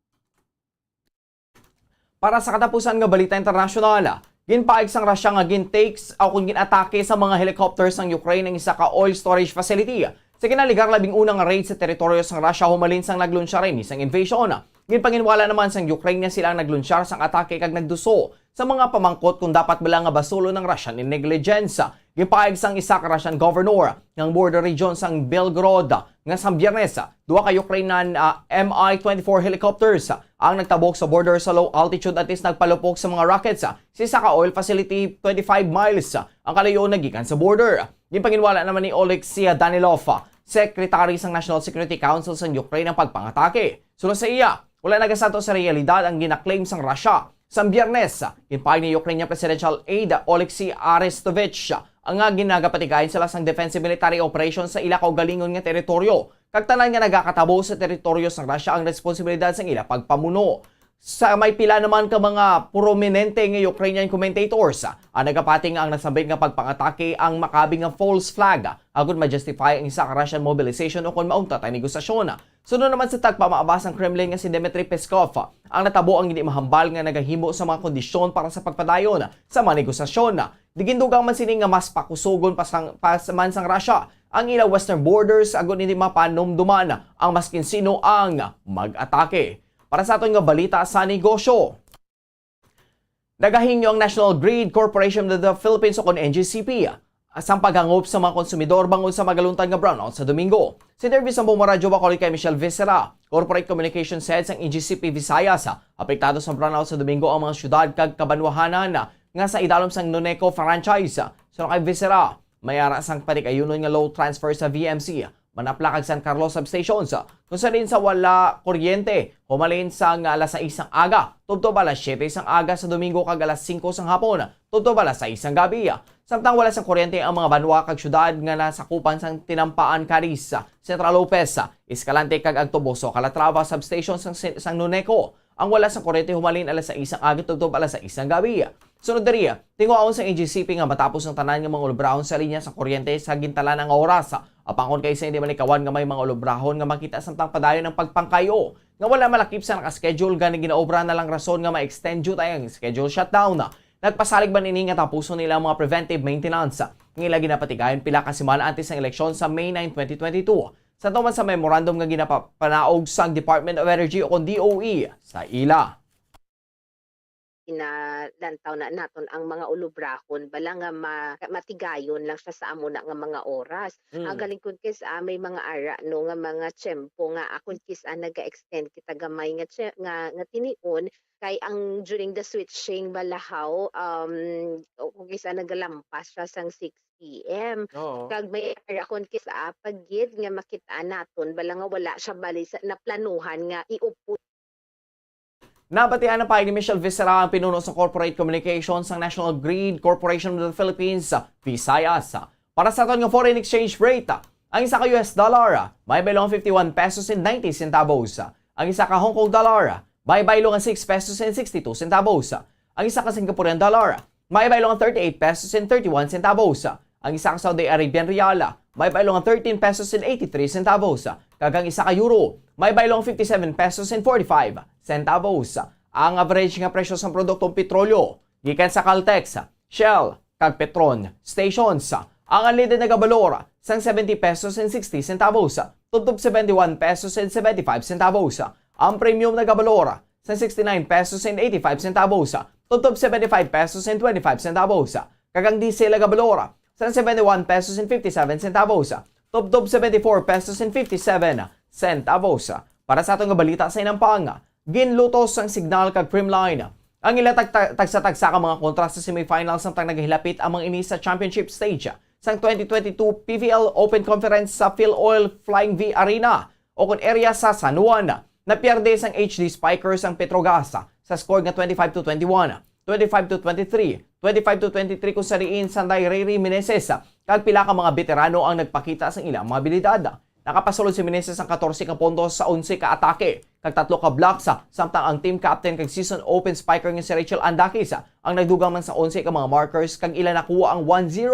Para sa katapusan nga balita internasyonal, ginpaig sang Russia nga gintakes o kung ginatake sa mga helicopters ng Ukraine ng isa ka oil storage facility. Sa kinaligar labing unang raid sa teritoryo sang Russia humalin sang naglunsyar rin isang invasion. Ginpanginwala naman sang Ukraine nga sila ang naglunsyar sang atake kag nagduso sa mga pamangkot kung dapat bala nga basulo ng Russian in negligence. Gipaig sang isa ka Russian governor ng border region sang Belgorod nga sa Biyernes, duha ka Ukrainian Mi-24 helicopters ang nagtabok sa border sa low altitude at is nagpalupok sa mga rockets sa isa ka oil facility 25 miles ang kalayo nagikan sa border. Ginpanginwala naman ni Oleksiy Danilov, Secretary sang National Security Council sa Ukraine ang pagpangatake. Sulod sa iya, wala nagasato sa realidad ang ginaklaim sang Russia. Sa Biyernes, ginpaig ni Ukrainian Presidential Aide Oleksiy Arestovich ang nga ginagapatigayin sila sang defensive military operation sa ila kaugalingon nga teritoryo. Kagtanan nga nagakatabo sa teritoryo sang Russia ang responsibilidad sang ila pagpamuno. Sa may pila naman ka mga prominente nga Ukrainian commentators ang nagapating ang nasabing nga pagpangatake ang makabing nga false flag agud ma-justify ang isa ka Russian mobilization o kung maunta tay negosasyon. Sunod naman sa tagpamaabas ng Kremlin nga si Dmitry Peskov, ang natabo ang hindi mahambal nga nagahimo sa mga kondisyon para sa pagpadayon sa mga negosasyon. Digindugang man sini nga mas pakusugon man sang Russia ang ilang western borders agon hindi mapanumduman ang maskin sino ang mag-atake. Para sa aton nga balita sa negosyo, nagahingyo ang National Grid Corporation of the Philippines o NGCP asang paghangop sa mga konsumidor bangod sa magaluntan nga brownout sa Domingo. Sa interview sa Buma Radyo Bacolod kay Michelle Visera, Corporate Communications Head sang NGCP Visayas, apektado sa brownout sa Domingo ang mga syudad kag kabanwahanan nga sa idalom sang Noneco franchise. So kay Visera, mayara sang panikayunon nga low transfer sa VMC, manapla kag San Carlos substations, kung sa rin sa wala kuryente, humalin sang alas 6 ang aga, tubtob alas 7 sang aga sa Domingo kag alas 5 sang hapon, tubtob alas 6 sang gabi. Samtang wala sang kuryente ang mga banwa kag syudad nga nasakupan sang Tinampaan, Caris, Central Lopez, Escalante kag Agtoboso, Calatrava substations sang Noneco. Ang wala sang kuryente humalin alas 6 ang aga, tubtob alas 6 sang gabi. Sunod diri, tinguaon sa NGCP nga matapos ng tanan nga mga ulubrahon sa linya sa kuryente sa gintalan ang oras. Apangkon kay sa hindi manikawan nga may mga ulubrahon nga makita samtang padayon ng pagpangkayo. Nga wala malakip sa nakaschedule gani ginaobra na lang rason nga ma-extend jud ay ang schedule shutdown. Nagpasalig man ini nga tapuson nila ang mga preventive maintenance. Ngila ginapatigayon pila ka semana antes ng eleksyon sa May 9, 2022. Sa tuman sa memorandum nga ginapanaog sa Department of Energy o DOE sa ila. Inalantaw na naton ang mga ulubrahon bala nga matigayon lang siya sa amo na nga mga oras. Ang galing kun kis may mga ara no nga mga tiyempo nga akon kis naga-extend kita gamay nga tinion kay ang during the switching balahaw kung kis nagalampas siya sang 6 PM. Kag may ara kon kis pagid nga makita naton bala nga wala siya bali na planuhan nga iupo. Nabatian na pa ni Michelle Visera ang pinuno sa Corporate Communications ng National Grid Corporation of the Philippines, Visayas. Para sa aton nga foreign exchange rate, ang isa ka US dollar may baylong 51 pesos and 90 centavos. Ang isa ka Hong Kong dollar may baylong 6 pesos and 62 centavos. Ang isa ka Singaporean dollar may baylong 38 pesos and 31 centavos. Ang isa ka Saudi Arabian rial may baylong 13 pesos and 83 centavos. Kagang isa ka euro may baylong 57 pesos and 45 centavos. Ang average nga presyo sa produktong petrolyo gikan sa Caltex, Shell, kag Petron stations. Ang unleaded na gabalor sang 70 pesos and 60 centavos, tubtob 71 pesos and 75 centavos. Ang premium na gabalor sang 69 pesos and 85 centavos, tubtob 75 pesos and 25 centavos. Kagang diesel na gabalor sang 71 pesos and 57 centavos, tubtob 74 pesos and 57 centavos. Para sa atong balita sa Inampang, ginlutos ang signal kag Primline. Ang ila tagsa-tagsa ka mga kontra sa semifinals samtang naghilapit ang mga ini sa championship stage sang 2022 PVL Open Conference sa Philoil Flying V Arena o kun area sa San Juan. Napierde sang HD Spikers ang Petrogas sa score nga 25-21, 25-23, 25-23 kung sariin Sanday Riri Meneses kag pila ka mga veterano ang nagpakita sa ilang mga abilidad. Nakapasulod si Meneses ang 14 ka puntos sa 11 ka atake, kag 3 ka blocks, samtang ang team captain kag season open spiker nga si Rachel Andakis ang nagdugang man sa 11 ka mga markers kag ila nakuha ang 1-0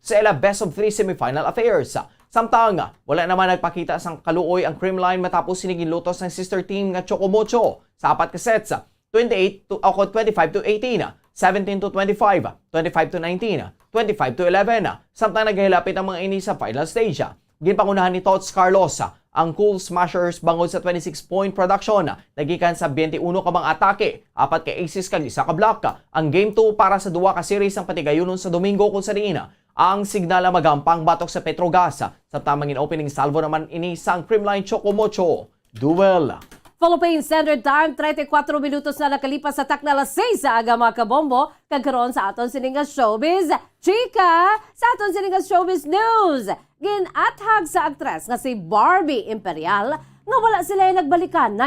sa ila best of 3 semifinal affairs. Samtang wala naman nagpakita sang kaluoy ang Creamline matapos sinigin lutos ng sister team nga Chocomocho sa 4 ka sets, 25-18, 17-25, 25-19, 25-11, samtang naghihilapit ang mga ini sa final stage. Ginpangunahan ni Tots Carlos ang Cool Smashers bangod sa 26-point production. Nagikan sa 21 ka mga atake, 4 ka aces kag 1 ka block. Ang Game 2 para sa 2 ka series ang patigayunon sa Domingo kung sa diin ang signal na magampang batok sa Petrogas. Sa tamang opening salvo naman ini sang Creamline Chocomocho duel. Philippine Standard Time, 34 minutos na nakalipas sa takna alas 6 sa aga mga kabombo. Kagkaroon sa aton siningas showbiz. Chika, sa aton siningas showbiz news. Ginathag sa aktres nga si Barbie Imperial nga wala sila yung nagbalikan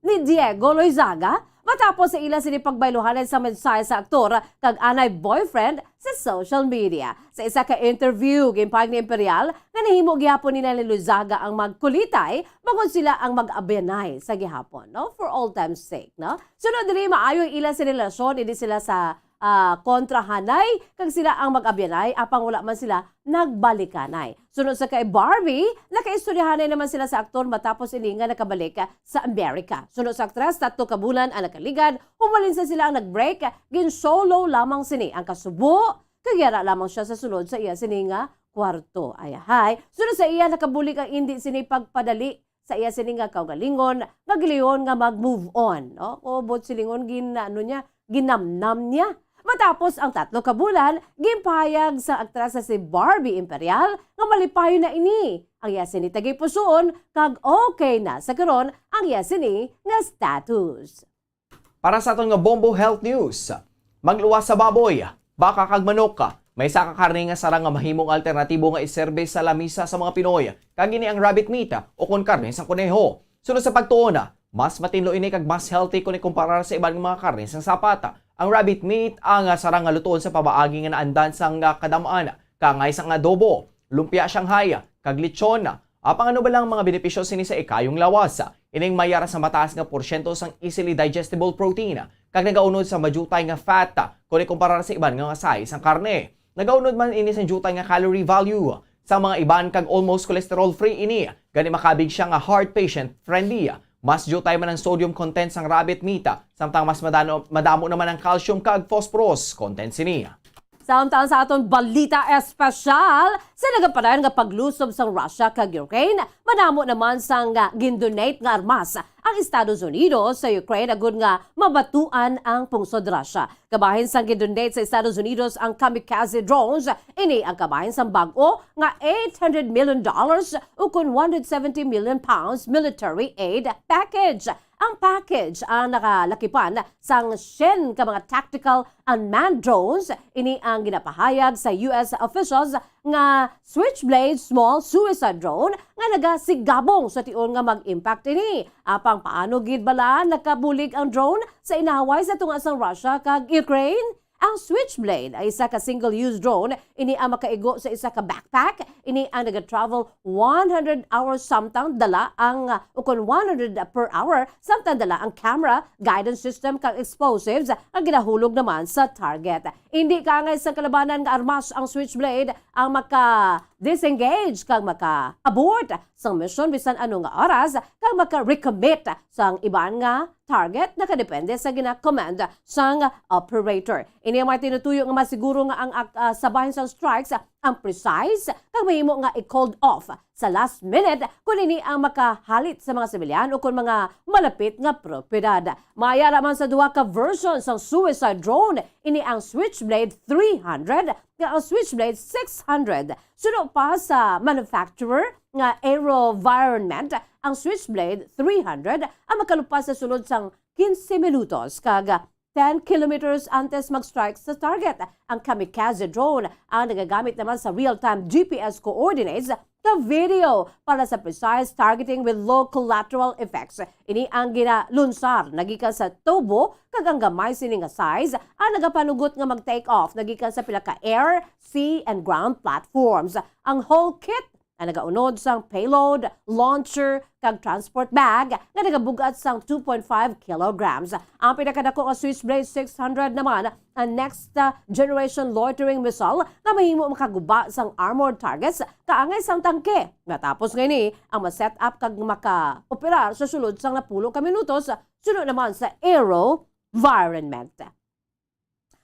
ni Diego Loizaga matapos sa ila sinipagbayluhanan sa mensahe sa aktor kag anay boyfriend sa social media. Sa isa ka interview, gimpag ni Imperial nga nahimo gihapon nila ni Loizaga ang magkulitay bangod sila ang mag-abenay sa gihapon, no? For all time's sake, no? Sunod diri maayo ila sa relasyon, hindi sila sa kontrahanay kag sila ang mag-abyanay apang wala man sila nagbalikanay. Sunod sa kay Barbie, nakaistoryahanay naman sila sa aktor matapos ini nga nakabalik sa Amerika. Sunod sa aktres, 3 ka bulan ang nakaligad, humalin sa sila ang nag-break, gin solo lamang sini ang kasubo, kagyara lamang siya sa sunod sa iya sini nga kwarto. Ayahay, sunod sa iya nakabulik ang hindi sini pagpadali sa iya sini nga kaugalingon, nagliyon nga mag-move on. No? O bot silingon ginamnam niya. Matapos ang 3 ka bulan, gimpahayag sa aktres sa si Barbie Imperial nga malipayo na ini. Ang iya sini tagay pusoon kag okay na sa karon ang iya sini nga status. Para sa aton nga Bombo Health News, magluwas sa baboy, baka kag manok, may saka karne nga sarang nga mahimong alternatibo nga iserbe sa lamisa sa mga Pinoy. Kag ini ang rabbit meat o kon karne sa kuneho. Sunod sa pagtuon, mas matinlo ini kag mas healthy kung ikumpara sa ibang mga karne sa sapata. Ang rabbit meat ang sarang nga lutoon sa pabaagi nga naandan sang kadamaan, kangay sang adobo, lumpia Shanghai, kag lechon. Apang ano ba lang mga benepisyo sini sa ikayong lawas? Ining mayara sa mataas nga porsyento sang easily digestible protein, kag nagaunod sa majutay nga fat kung ikumpara sa iban nga size ang karne. Nagaunod man ini sa jutay nga calorie value. Sa mga iban kag almost cholesterol free ini, gani makabig siya nga heart patient friendly. Mas jutay man ang sodium content sang rabbit meat, samtang mas madamo naman ang calcium kag phosphorus content siniya. Samtang sa aton balita espesyal, sa nagapadayon nga paglusob sang Russia kag Ukraine, madamo naman sang gindonate nga armas ang Estados Unidos sa Ukraine agud nga mabatuan ang pungsod Russia. Kabahin sang gindonate sa Estados Unidos ang kamikaze drones, ini ang kabahin sang bag-o nga $800 million ukon 170 million pounds military aid package. Ang package ang nakalakipan sang 10 ka mga tactical unmanned drones. Ini ang ginapahayag sa US officials nga Switchblade small suicide drone nga nagasigabong sa tion nga mag-impact ini. Apang paano gid bala nakabulig ang drone sa inahaway sa tunga sang Russia kag Ukraine? Ang Switchblade ay isa ka single-use drone. Ini ang makaigo sa isa ka backpack. Ini ang nag-travel 100 hours samtang dala ang ukon 100 per hour samtang dala ang camera, guidance system kag explosives ang ginahulog naman sa target. Hindi kangay sa kalabanan nga armas ang Switchblade ang maka-disengage kag maka-abort sang mission bisan ano nga oras kag maka-recommit sang iban nga target nakadepende sa gina-command sang operator. Ini ang mga tinutuyo nga masiguro nga ang sabahin sa strikes ang precise kag mahimo nga i-called off sa last minute kung ini ang makahalit sa mga sibilyan o kung mga malapit nga propiedad. Mayara man sa duha ka versions ng suicide drone, ini ang Switchblade 300 at ang Switchblade 600. Sunod pa sa manufacturer nga AeroVironment, ang Switchblade 300 ang makalupas sa sulod sang 15 minutos kag 10 kilometers antes mag-strike sa target. Ang kamikaze drone ang nagagamit naman sa real-time GPS coordinates na video para sa precise targeting with low collateral effects. Ini ang ginalunsar nagikan sa tubo kag ang gamay sini nga size ang nagapanugot nga mag-take off nagikan sa pila ka air, sea, and ground platforms. Ang whole kit ang nagaunod sang payload, launcher, kag transport bag nga nagabugat sang 2.5 kilograms. Ang pinakadako nga Switchblade 600 naman ang next generation loitering missile nga mahimo makaguba sang armored targets kaangay sang tangke. Natapos ngayon ang ma-set up kag maka-operar sa sulod sang 10 ka minutos sunod naman sa AeroVironment.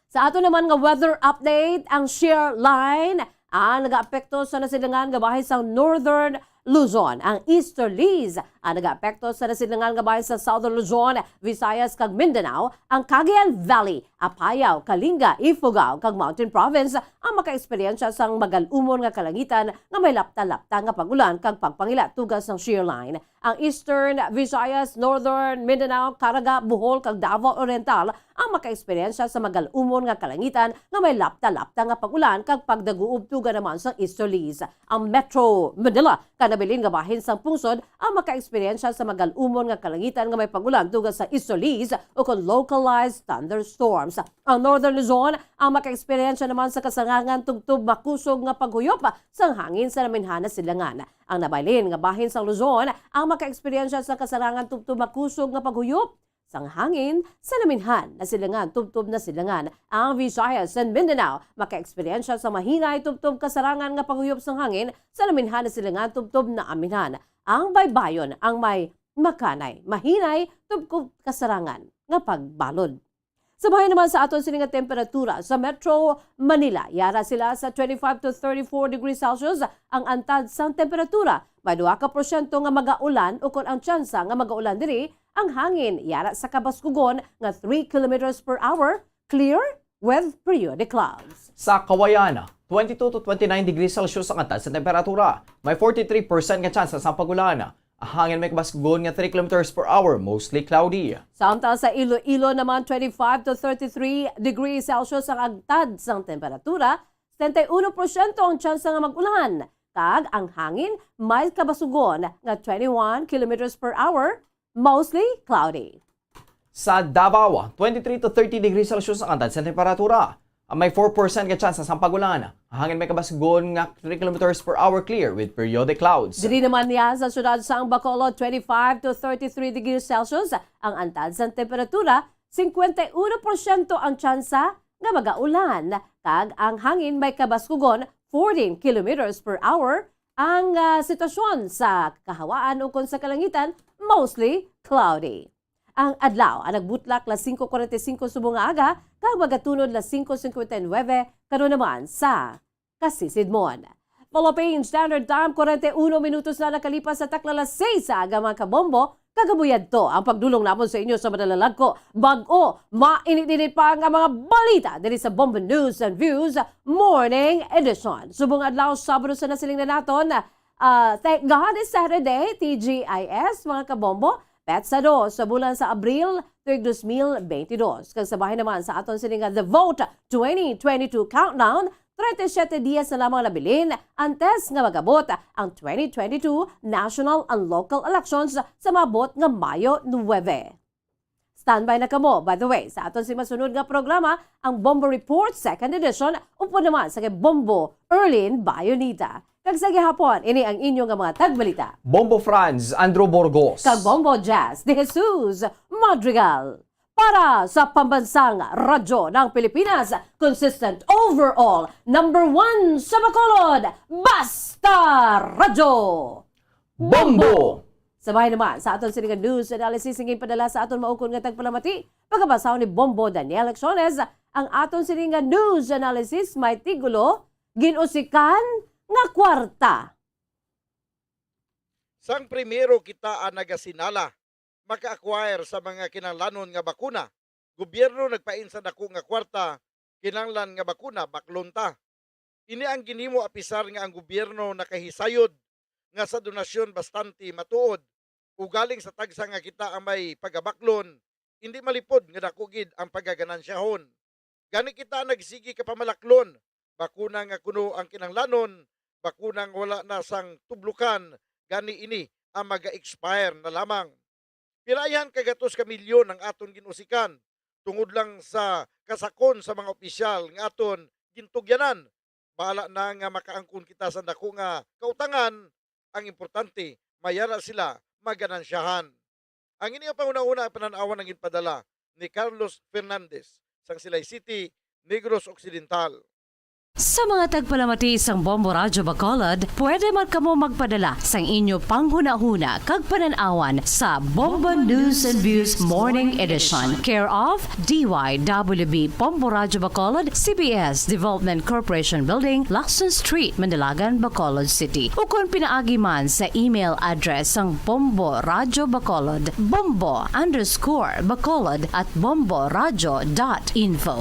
Sa ato naman nga weather update, ang shear line ang nag-aapekto sa nasilangan nga bahay sa Northern Luzon. Ang easterlies ang nag-aapekto sa nasilangan nga bahay sa Southern Luzon, Visayas kag Mindanao. Ang Cagayan Valley, Apayao, Kalinga, Ifugao kag Mountain Province ang maka-eksperyensya sang magalumon nga kalangitan nga may lapta-lapta nga pagulan kag pagpangila tugas ng shear line. Ang Eastern Visayas, Northern Mindanao, Caraga, Bohol kag Davao Oriental ang maka-eksperyensya sa magalumon nga kalangitan nga may lapta-lapta nga pagulan kag pagdaguob tuga naman sa easterlies. Ang Metro Manila kanabilin nga bahin sang pungsod ang maka-eksperyensya sa magalumon nga kalangitan nga may pagulan tuga sa easterlies o kon localized thunderstorms. Ang Northern Luzon ang maka-eksperyensya naman sa kasangangan tugtub makusog nga paghuyop sang hangin sa naminhana silangan. Ang nabaylin nga bahin sa Luzon ang maka-eksperyensya sa kasangangan tugtub makusog nga paghuyop sang hangin sa laminhan na silangan, tubtob na silangan. Ang Visayas and Mindanao maka-eksperyensya sa mahinay tubtob kasarangan nga paguyop sang hangin sa laminhan na silangan, tubtob na aminhan. Ang baybayon ang may makanay, mahinay tubtob kasarangan nga pagbalod. Sabahay naman sa aton sining temperatura sa Metro Manila, yara sila sa 25 to 34 degrees Celsius ang antad sang temperatura. May 2% nga magaulan o kung ang tsansa nga magaulan diri, ang hangin yara sa Kabaskugon nga 3 kilometers per hour, clear with periodic clouds. Sa Kawayan, 22 to 29 degrees Celsius ang antad sa temperatura. May 43% nga tsansa sa pagulan. Ang hangin may Kabaskugon nga 3 kilometers per hour, mostly cloudy. Samtang sa Iloilo naman 25 to 33 degrees Celsius ang agtad sang temperatura, 71% ang tsansa nga magulan. Kag ang hangin may Kabaskugon nga 21 kilometers per hour, mostly cloudy. Sa Davao, 23 to 30 degrees Celsius ang antad sa temperatura. May 4% ka tsansa sa pagulan. Ang hangin may Kabaskugon nga 3 kilometers per hour, clear with periodic clouds. Diri naman niya sa syudad sang Bacolod, 25 to 33 degrees Celsius ang antad sa temperatura, 51% ang tsansa nga magaulan. Kag ang hangin may Kabaskugon 14 kilometers per hour. Ang sitwasyon sa kahawaan o sa kalangitan, mostly cloudy. Ang adlaw ang nagbutlak las 5:45 subong nga aga, kag magatunod las 5:59 karon naman sa Kasisidmon. Philippine Standard Time, 41 minutos na nakalipas sa takla las 6 sa aga mga kabombo. Kagabuyad to ang pagdulong namon sa inyo sa madalalag ko. Bag-o, mainit-init pa ang mga balita diri sa Bombo News and Views Morning Edition. Subong adlaw, Sabado sa nasiling na naton. Thank God it's Saturday, TGIS mga kabombo. Petsado sa bulan sa Abril, 2022. Kag sabahin naman sa aton sininga The Vote 2022 Countdown, 37 dias na lamang labilin antes nga magabot ang 2022 national and local elections sa mabot nga Mayo 9. Standby na kamo, by the way, sa aton si masunod nga programa, ang Bombo Report 2nd edition, upo naman sa kay Bombo Erlin Bayonita. Kag sa gihapon, ini ang inyong nga mga tagbalita. Bombo Franz, Andrew Burgos. Kag Bombo Jazz de Jesus Madrigal. Para sa pambansang radyo ng Pilipinas, consistent overall, number 1 sa Bacolod, Basta Radyo! Bombo! Sabay naman sa aton sininga news analysis ngin padala sa aton maukon nga tagpalamati. Pagkabasaw ni Bombo Daniel Acciones, ang aton sininga news analysis may tigulo, ginusikan nga kwarta. Sang primero kita ang nagasinala maka-acquire sa mga kinahanglanon nga bakuna. Gobyerno nagpainsa nako nga kwarta, kinahanglan nga bakuna, baklonta. Ini ang ginimo apisar nga ang gobyerno nakahisayod nga sa donasyon bastante matuod. Ugaling sa tagsa nga kita ang may pagabaklon, hindi malipod nga nakugid ang pagaganansiyahon. Gani kita nagsigi ka pamalaklon, bakuna nga kuno ang kinahanglanon, bakuna nga wala na sang tublukan, gani ini ang maga-expire na lamang. Pirayan kagatos ka milyon ang aton ginusikan tungod lang sa kasakon sa mga opisyal nga aton gintugyanan. Bahala na nga makaangkon kita sa dako nga kautangan, ang importante mayara sila maganansyahan. Ang ini ang panguna-una pananawan ng ginpadala ni Carlos Fernandez sang Silay City, Negros Occidental. Sa mga tagpalamati isang Bombo Radyo Bacolod, pwede man kamo magpadala sang inyo panghuna-huna kag pananawan sa Bombo News and Views Morning Edition. Care of DYWB Bombo Radyo Bacolod, CBS Development Corporation Building, Lacson Street, Mandilagan, Bacolod City. O kung pinaagi man sa email address sang Bombo Radyo Bacolod, bombo_bacolod@bomboradyo.info.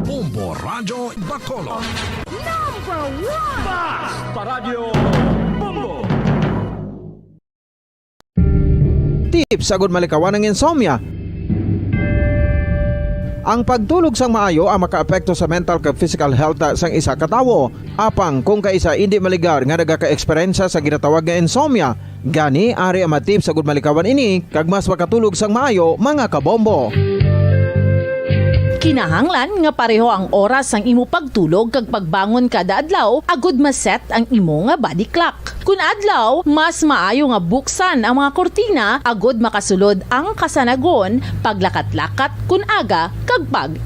Bombo Radyo Bacolod. Number 1! Basta Radio Bombo! Tips sagud malikawan ng insomnia. Ang pagtulog sang maayo ang makaapekto sa mental kag physical health sang isa ka tawo. Apang kung kaisa hindi maligar nga nagaka-eksperyensya sa ginatawag nga insomnia, gani ari ang matip sagud malikawan ini kag mas makatulog sang maayo mga kabombo. Kinahanglan nga pareho ang oras ang imo pagtulog kag pagbangon kada adlaw agud maset ang imo nga body clock. Kun adlaw, mas maayo nga buksan ang mga kortina agud makasulod ang kasanagon, paglakat-lakat kun aga kag pag